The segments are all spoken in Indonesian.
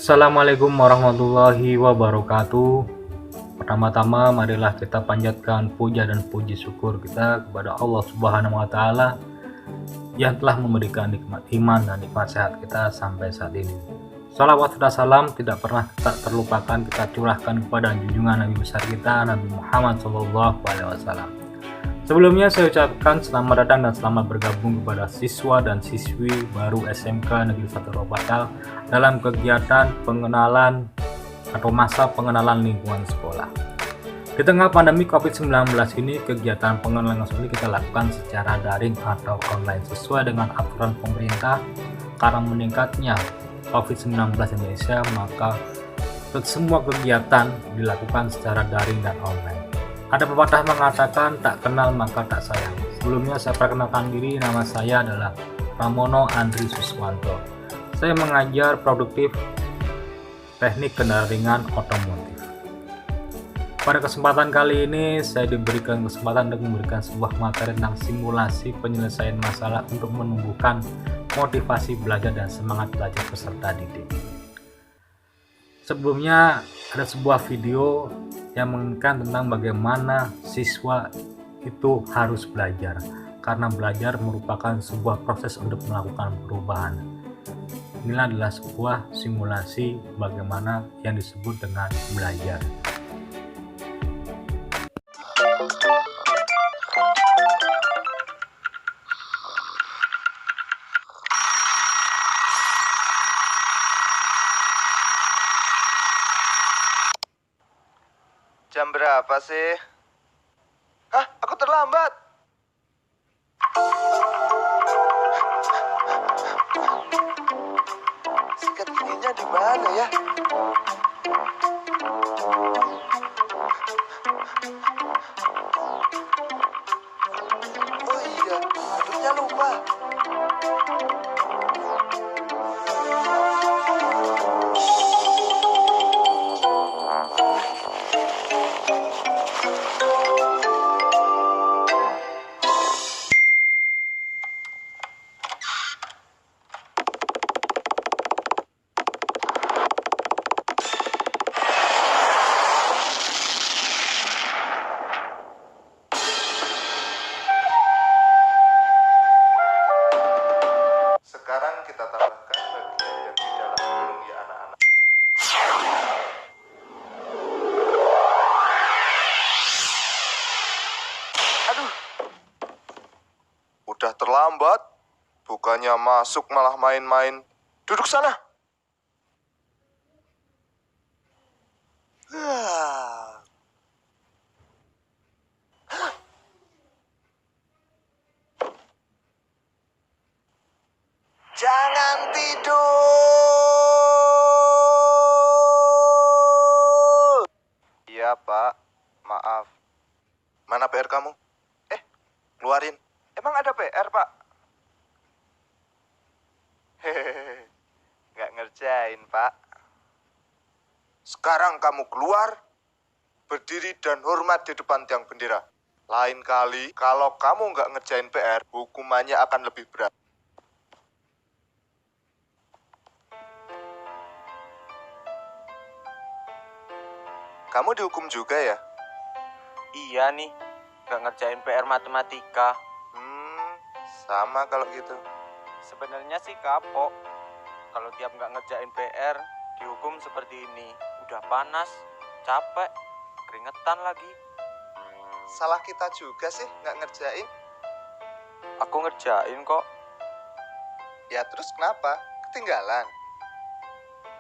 Assalamualaikum warahmatullahi wabarakatuh. Pertama-tama marilah kita panjatkan puja dan puji syukur kita kepada Allah Subhanahu wa taala yang telah memberikan nikmat iman dan nikmat sehat kita sampai saat ini. Salawat dan salam tidak pernah tak terlupakan kita curahkan kepada junjungan Nabi besar kita, Nabi Muhammad SAW. Sebelumnya saya ucapkan selamat datang dan selamat bergabung kepada siswa dan siswi baru SMK Negeri 1 Robatal dalam kegiatan pengenalan atau masa pengenalan lingkungan sekolah. Di tengah pandemi COVID-19 ini, kegiatan pengenalan sekolah kita lakukan secara daring atau online sesuai dengan aturan pemerintah. Karena meningkatnya COVID-19 di Indonesia, maka semua kegiatan dilakukan secara daring dan online. Ada pepatah mengatakan tak kenal maka tak sayang. Sebelumnya saya perkenalkan diri, nama saya adalah Pramono Andri Suswanto. Saya mengajar produktif teknik kendaraan ringan otomotif. Pada kesempatan kali ini saya diberikan kesempatan untuk memberikan sebuah materi tentang simulasi penyelesaian masalah untuk menumbuhkan motivasi belajar dan semangat belajar peserta didik. Sebelumnya ada sebuah video yang mengingatkan tentang bagaimana siswa itu harus belajar, karena belajar merupakan sebuah proses untuk melakukan perubahan. Inilah adalah sebuah simulasi bagaimana yang disebut dengan belajar. Jam berapa sih? Hah? Aku terlambat. Sikat giginya di mana ya? Oh iya, aduknya lupa. Sekarang kita tambahkan bagian yang di dalam burung ya anak-anak. Aduh. Udah terlambat. Bukannya masuk malah main-main. Duduk sana. Jangan tidur. Iya, Pak. Maaf. Mana PR kamu? Keluarin. Emang ada PR, Pak? Hehehe. Nggak ngerjain, Pak. Sekarang kamu keluar, berdiri dan hormat di depan tiang bendera. Lain kali, kalau kamu nggak ngerjain PR, hukumannya akan lebih berat. Kamu dihukum juga ya? Iya nih, gak ngerjain PR matematika. Sama kalau gitu. Sebenarnya sih kapok. Kalau tiap gak ngerjain PR, dihukum seperti ini. Udah panas, capek, keringetan lagi. Salah kita juga sih nggak ngerjain. Aku ngerjain kok. Ya terus kenapa? Ketinggalan?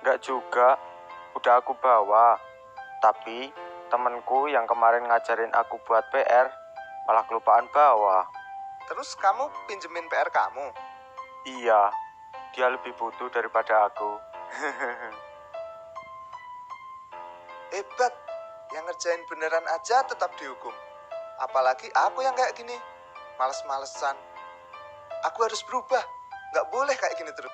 Gak juga, udah aku bawa. Tapi temenku yang kemarin ngajarin aku buat PR malah kelupaan bawa. Terus kamu pinjemin PR kamu? Iya, dia lebih butuh daripada aku. Hebat, yang ngerjain beneran aja tetap dihukum. Apalagi aku yang kayak gini, males-malesan. Aku harus berubah, nggak boleh kayak gini terus.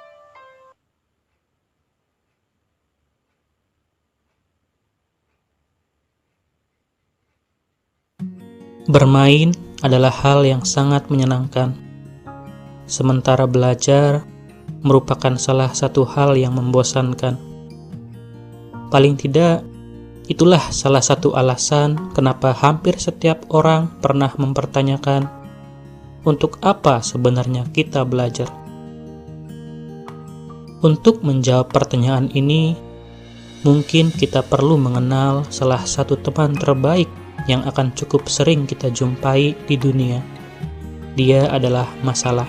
Bermain adalah hal yang sangat menyenangkan, sementara belajar merupakan salah satu hal yang membosankan. Paling tidak, itulah salah satu alasan kenapa hampir setiap orang pernah mempertanyakan, untuk apa sebenarnya kita belajar? Untuk menjawab pertanyaan ini, mungkin kita perlu mengenal salah satu teman terbaik yang akan cukup sering kita jumpai di dunia. Dia adalah masalah.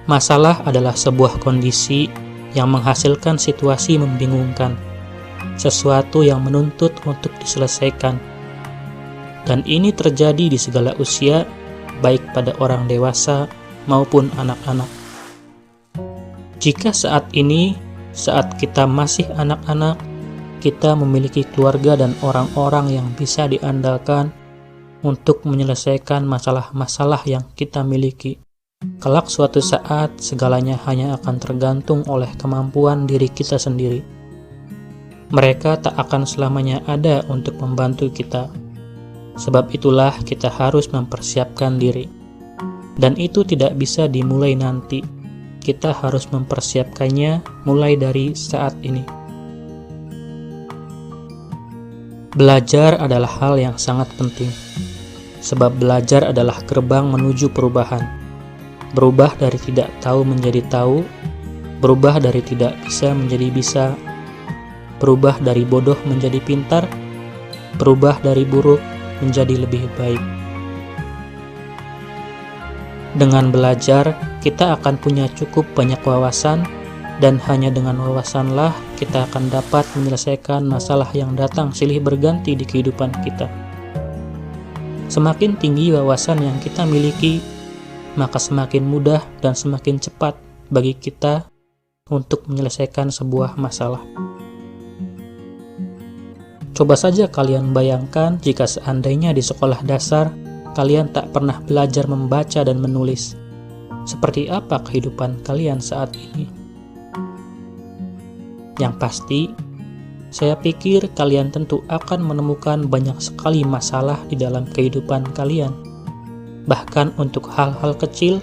Masalah adalah sebuah kondisi yang menghasilkan situasi membingungkan, sesuatu yang menuntut untuk diselesaikan. Dan ini terjadi di segala usia, baik pada orang dewasa maupun anak-anak. Jika saat ini, saat kita masih anak-anak, kita memiliki keluarga dan orang-orang yang bisa diandalkan untuk menyelesaikan masalah-masalah yang kita miliki. Kelak suatu saat, segalanya hanya akan tergantung oleh kemampuan diri kita sendiri. Mereka tak akan selamanya ada untuk membantu kita. Sebab itulah kita harus mempersiapkan diri. Dan itu tidak bisa dimulai nanti. Kita harus mempersiapkannya mulai dari saat ini. Belajar adalah hal yang sangat penting. Sebab belajar adalah gerbang menuju perubahan. Berubah dari tidak tahu menjadi tahu, berubah dari tidak bisa menjadi bisa, berubah dari bodoh menjadi pintar, berubah dari buruk menjadi lebih baik. Dengan belajar, kita akan punya cukup banyak wawasan, dan hanya dengan wawasanlah kita akan dapat menyelesaikan masalah yang datang silih berganti di kehidupan kita. Semakin tinggi wawasan yang kita miliki, maka semakin mudah dan semakin cepat bagi kita untuk menyelesaikan sebuah masalah. Coba saja kalian bayangkan jika seandainya di sekolah dasar kalian tak pernah belajar membaca dan menulis. Seperti apa kehidupan kalian saat ini? Yang pasti, saya pikir kalian tentu akan menemukan banyak sekali masalah di dalam kehidupan kalian. Bahkan untuk hal-hal kecil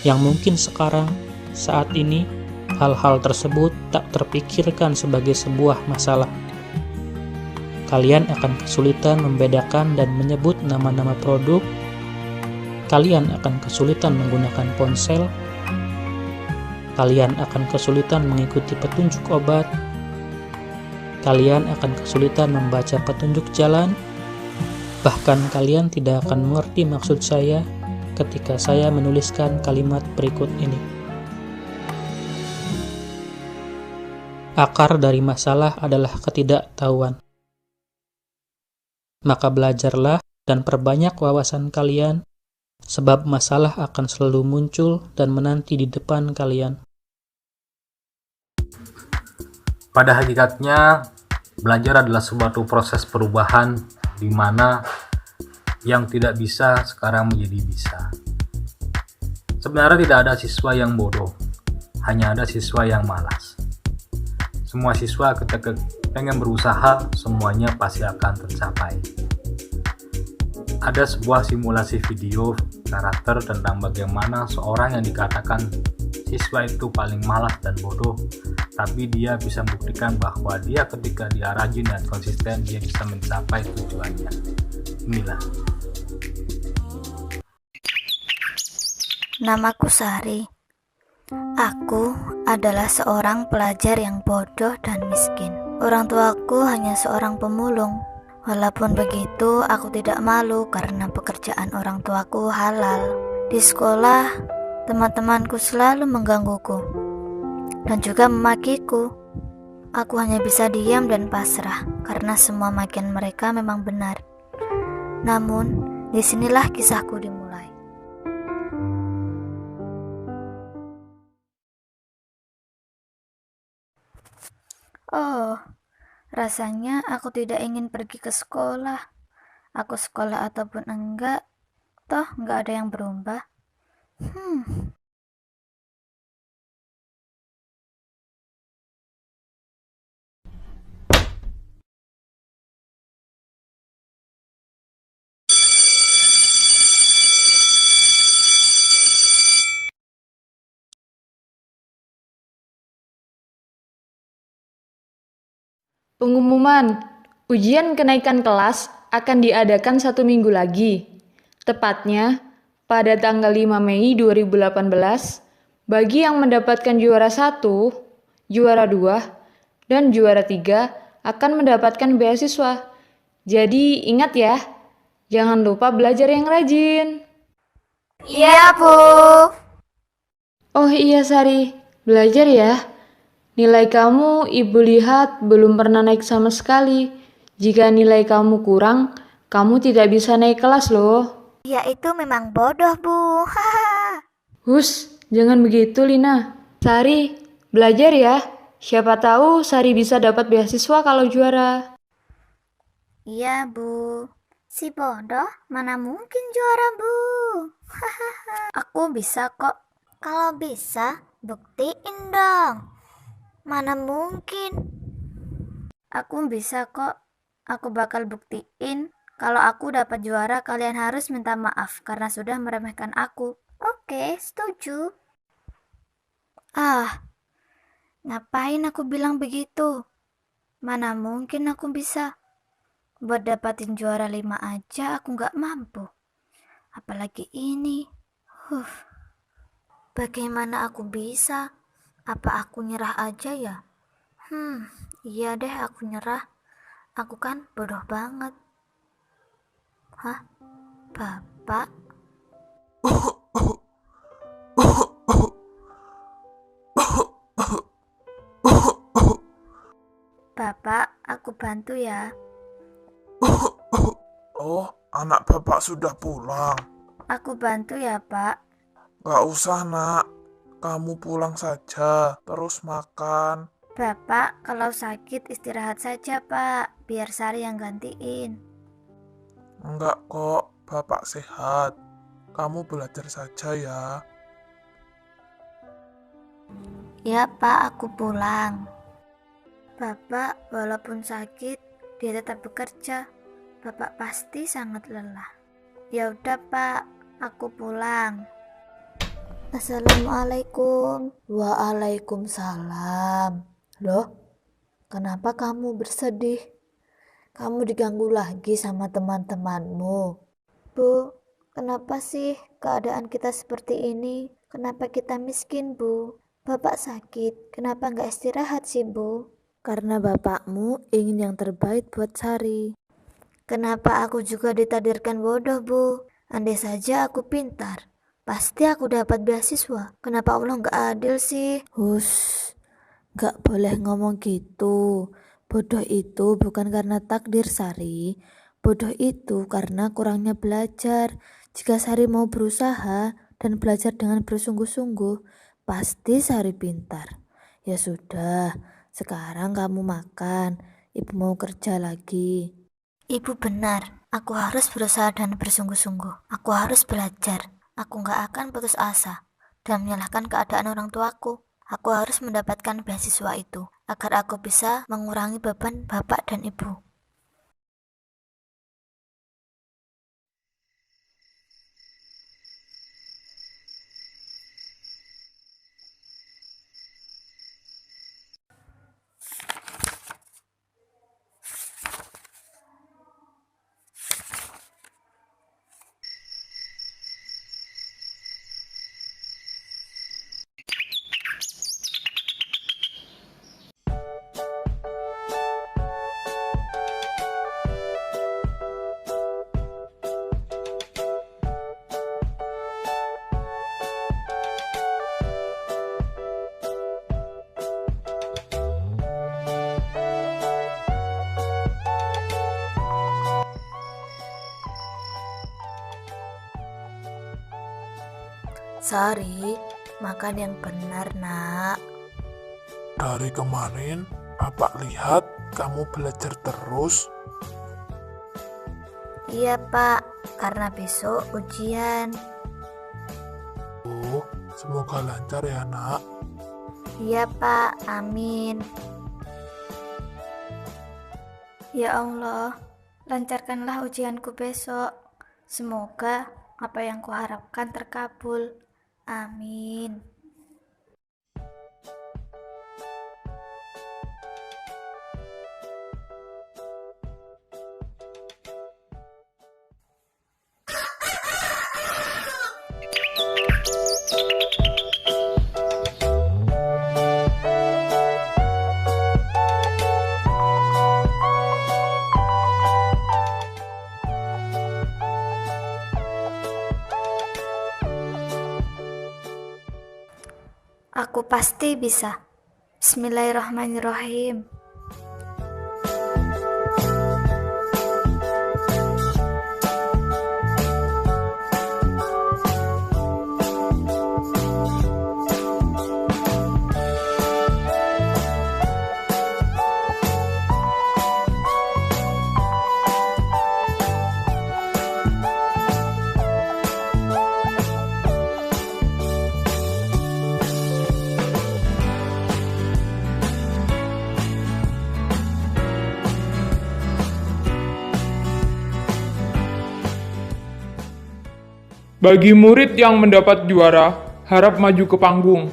yang mungkin sekarang, saat ini, hal-hal tersebut tak terpikirkan sebagai sebuah masalah. Kalian akan kesulitan membedakan dan menyebut nama-nama produk. Kalian akan kesulitan menggunakan ponsel. Kalian akan kesulitan mengikuti petunjuk obat. Kalian akan kesulitan membaca petunjuk jalan. Bahkan kalian tidak akan mengerti maksud saya ketika saya menuliskan kalimat berikut ini. Akar dari masalah adalah ketidaktahuan. Maka belajarlah dan perbanyak wawasan kalian, sebab masalah akan selalu muncul dan menanti di depan kalian. Pada hakikatnya, belajar adalah suatu proses perubahan di mana yang tidak bisa sekarang menjadi bisa. Sebenarnya tidak ada siswa yang bodoh, hanya ada siswa yang malas. Semua siswa ketika pengen berusaha, semuanya pasti akan tercapai. Ada sebuah simulasi video karakter tentang bagaimana seorang yang dikatakan siswa itu paling malas dan bodoh, tapi dia bisa membuktikan bahwa dia ketika dia rajin dan konsisten, dia bisa mencapai tujuannya. Inilah. Namaku Sari. Aku adalah seorang pelajar yang bodoh dan miskin. Orang tuaku hanya seorang pemulung. Walaupun begitu, aku tidak malu karena pekerjaan orang tuaku halal. Di sekolah, teman-temanku selalu menggangguku dan juga memakiku. Aku hanya bisa diam dan pasrah karena semua makian mereka memang benar. Namun, disinilah kisahku dimulai. Oh, rasanya aku tidak ingin pergi ke sekolah. Aku sekolah ataupun enggak, toh enggak ada yang berubah. Pengumuman ujian kenaikan kelas akan diadakan 1 minggu lagi. Tepatnya pada tanggal 5 Mei 2018 bagi yang mendapatkan juara 1, juara 2, dan juara 3 akan mendapatkan beasiswa. Jadi ingat ya, jangan lupa belajar yang rajin. Iya, Bu. Oh iya Sari, belajar ya. Nilai kamu ibu lihat belum pernah naik sama sekali. Jika nilai kamu kurang, kamu tidak bisa naik kelas loh. Ya itu memang bodoh, Bu. Hahaha. Hus, jangan begitu Lina. Sari, belajar ya. Siapa tahu Sari bisa dapat beasiswa kalau juara. Iya, Bu. Si bodoh mana mungkin juara, Bu. Aku bisa kok. Kalau bisa, buktiin dong. Mana mungkin. Aku bisa kok. Aku bakal buktiin. Kalau aku dapat juara, kalian harus minta maaf karena sudah meremehkan aku. Oke, setuju. Ngapain aku bilang begitu? Mana mungkin aku bisa. Buat dapatin juara 5 aja aku nggak mampu. Apalagi ini. Bagaimana aku bisa? Apa aku nyerah aja ya? Iya deh aku nyerah. Aku kan bodoh banget. Hah? Bapak? Bapak, aku bantu ya. Oh, anak bapak sudah pulang. Aku bantu ya, Pak. Gak usah, nak. Kamu pulang saja, terus makan. Bapak, kalau sakit istirahat saja, Pak. Biar Sari yang gantiin. Enggak kok, bapak sehat. Kamu belajar saja ya. Ya, Pak, aku pulang. Bapak, walaupun sakit, dia tetap bekerja. Bapak pasti sangat lelah. Ya udah, Pak, aku pulang. Assalamualaikum. Waalaikumsalam. Loh, kenapa kamu bersedih? Kamu diganggu lagi sama teman-temanmu. Bu, kenapa sih keadaan kita seperti ini? Kenapa kita miskin, Bu? Bapak sakit, kenapa nggak istirahat sih, Bu? Karena bapakmu ingin yang terbaik buat Sari. Kenapa aku juga ditakdirkan bodoh, Bu? Andai saja aku pintar, pasti aku dapat beasiswa. Kenapa Allah nggak adil sih? Nggak boleh ngomong gitu. Bodoh itu bukan karena takdir Sari. Bodoh itu karena kurangnya belajar. Jika Sari mau berusaha dan belajar dengan bersungguh-sungguh, pasti Sari pintar. Ya sudah, sekarang kamu makan. Ibu mau kerja lagi. Ibu benar, aku harus berusaha dan bersungguh-sungguh. Aku harus belajar. Aku nggak akan putus asa dan menyalahkan keadaan orang tuaku. Aku harus mendapatkan beasiswa itu agar aku bisa mengurangi beban bapak dan ibu. Sari, makan yang benar, Nak. Dari kemarin, bapak lihat kamu belajar terus. Iya, Pak, karena besok ujian. Oh, semoga lancar ya, nak. Iya, Pak, amin. Ya Allah, lancarkanlah ujianku besok. Semoga apa yang kuharapkan terkabul. Amin. Aku pasti bisa. Bismillahirrahmanirrahim. Bagi murid yang mendapat juara, harap maju ke panggung.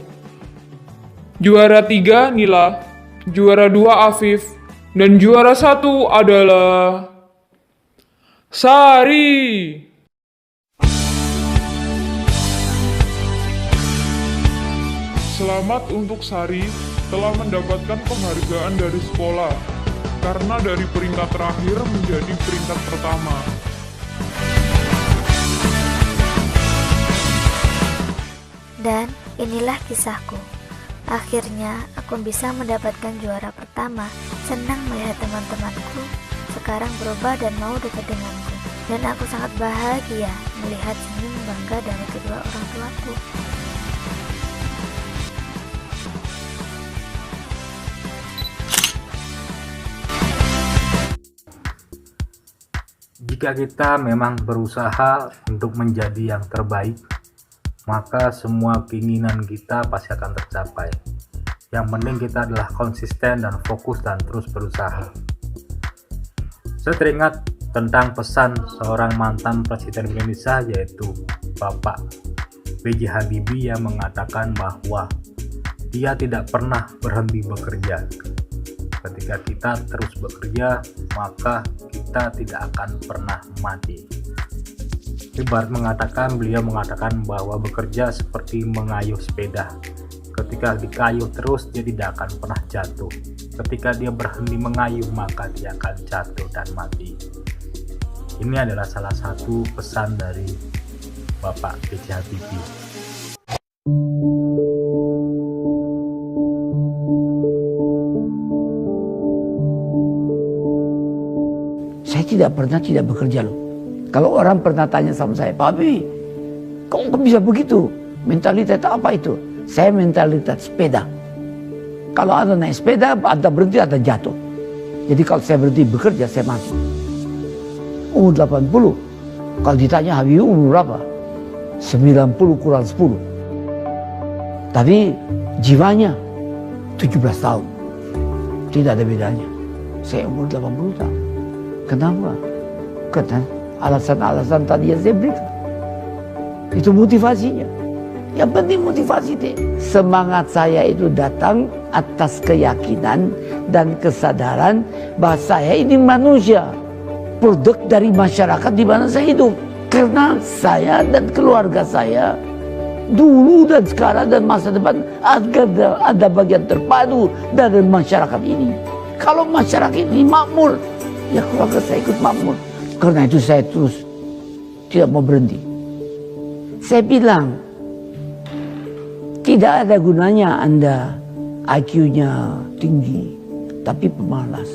Juara 3 Nila, juara 2 Afif, dan juara 1 adalah Sari. Selamat untuk Sari telah mendapatkan penghargaan dari sekolah karena dari peringkat terakhir menjadi peringkat pertama. Dan inilah kisahku. Akhirnya aku bisa mendapatkan juara pertama. Senang melihat teman-temanku sekarang berubah dan mau dekat denganku. Dan aku sangat bahagia melihat senyum bangga dari kedua orang tuaku. Jika kita memang berusaha untuk menjadi yang terbaik, maka semua keinginan kita pasti akan tercapai. Yang penting kita adalah konsisten dan fokus dan terus berusaha. Saya teringat tentang pesan seorang mantan Presiden Indonesia, yaitu Bapak B.J. Habibie, yang mengatakan bahwa dia tidak pernah berhenti bekerja. Ketika kita terus bekerja, maka kita tidak akan pernah mati. Beliau mengatakan bahwa bekerja seperti mengayuh sepeda. Ketika dikayuh terus, dia tidak akan pernah jatuh. Ketika dia berhenti mengayuh, maka dia akan jatuh dan mati. Ini adalah salah satu pesan dari Bapak B.J. Habibie. Saya tidak pernah tidak bekerja loh. Kalau orang pernah tanya sama saya, Pak Habibie, kok bisa begitu? Mentalitas apa itu? Saya mentalitas sepeda. Kalau ada naik sepeda, ada berhenti, ada jatuh. Jadi kalau saya berhenti bekerja, saya mati. Umur 80. Kalau ditanya Habibie umur berapa? 90 kurang 10. Tapi jiwanya 17 tahun. Tidak ada bedanya. Saya umur 80 tahun. Kenapa? Karena alasan-alasan tadi yang saya berikan. Itu motivasinya. Yang penting motivasi deh. Semangat saya itu datang atas keyakinan dan kesadaran bahwa saya ini manusia, produk dari masyarakat di mana saya hidup. Karena saya dan keluarga saya dulu dan sekarang dan masa depan ada bagian terpadu dari masyarakat ini. Kalau masyarakat ini makmur, ya keluarga saya ikut makmur. Karena itu saya terus tidak mau berhenti. Saya bilang, tidak ada gunanya Anda IQ-nya tinggi, tapi pemalas.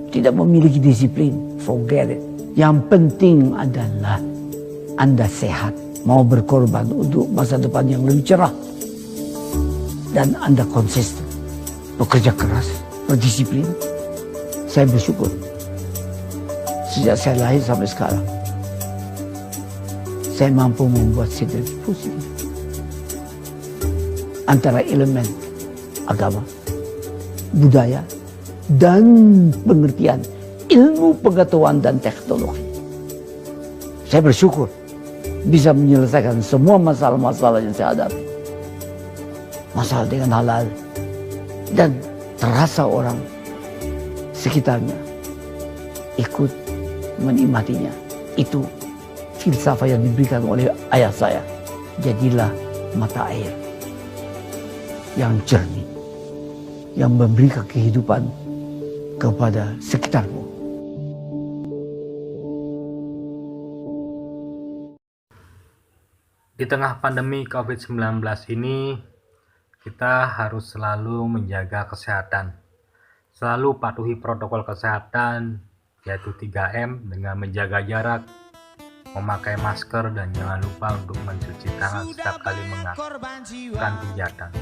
Tidak memiliki disiplin, forget it. Yang penting adalah Anda sehat, mau berkorban untuk masa depan yang lebih cerah. Dan Anda konsisten, bekerja keras, berdisiplin. Saya bersyukur. Sejak saya lahir sampai sekarang, saya mampu membuat sinergi positif antara elemen agama, budaya, dan pengertian ilmu pengetahuan dan teknologi. Saya bersyukur bisa menyelesaikan semua masalah-masalah yang saya hadapi. Masalah dengan halal, dan terasa orang sekitarnya ikut menikmatinya. Itu filsafat yang diberikan oleh ayah saya. Jadilah mata air yang jernih, yang memberikan kehidupan kepada sekitarmu. Di tengah pandemi COVID-19 ini, kita harus selalu menjaga kesehatan. Selalu patuhi protokol kesehatan, yaitu 3M dengan menjaga jarak, memakai masker, dan jangan lupa untuk mencuci tangan setiap kali melakukan kegiatan.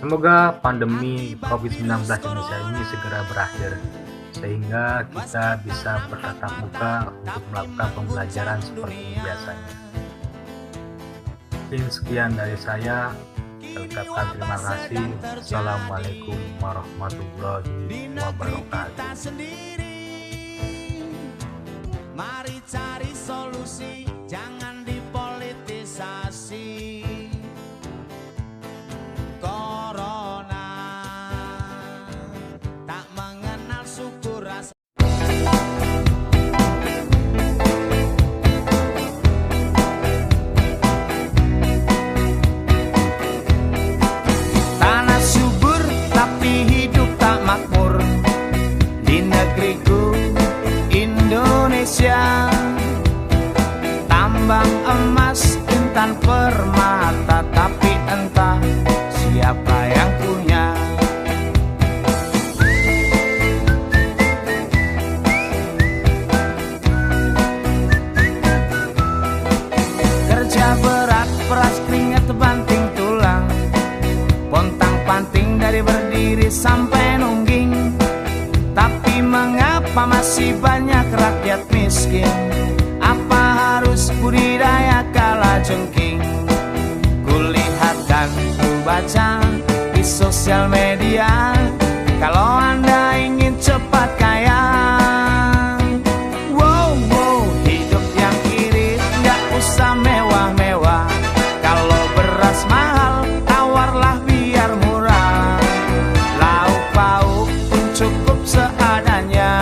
Semoga pandemi COVID-19 Indonesia ini segera berakhir, sehingga kita bisa bertatap muka untuk melakukan pembelajaran seperti biasanya. Mungkin sekian dari saya. Saya ucapkan terima kasih. Assalamualaikum warahmatullahi wabarakatuh. Mari cari solusi, jangan dipolitisasi. Corona tak mengenal suku ras. Tanah subur tapi hidup tak makmur di negeriku Indonesia. Tambang emas, intan permata, tapi entah siapa yang punya. Kerja berat, peras keringat banting tulang, pontang-panting dari berdiri sampai nungging. Tapi mengapa masih banyak rakyat miskin? Apa harus budidaya kalajengking? Kulihat dan kubaca di sosial media, kalau Anda ingin cepat kaya, wow, hidup yang irit, nggak usah mewah-mewah. Kalau beras mahal, tawarlah biar murah. Lauk pauk pun cukup seadanya,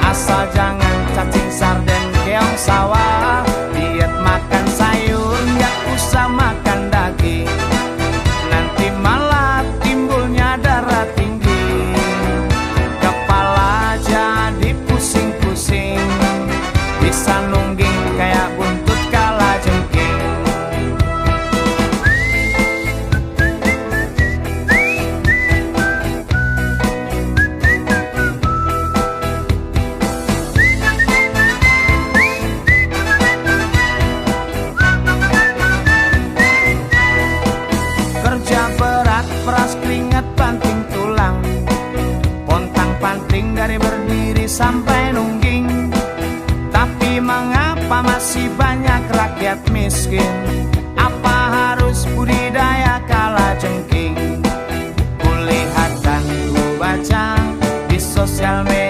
asal jangan cacing sarden keong sawah. Diet makan sayur, nggak usah makan daging, nanti malah timbulnya darah tinggi. Kepala jadi pusing-pusing, bisa nungging kayak buntut kalajengking. Kerja berat, peras keringat banting tulang, pontang-panting dari berdiri sampai nungging. Tapi mengapa masih banyak rakyat miskin? Apa harus budidaya kalajengking? Kulihat dan kubaca di sosial media,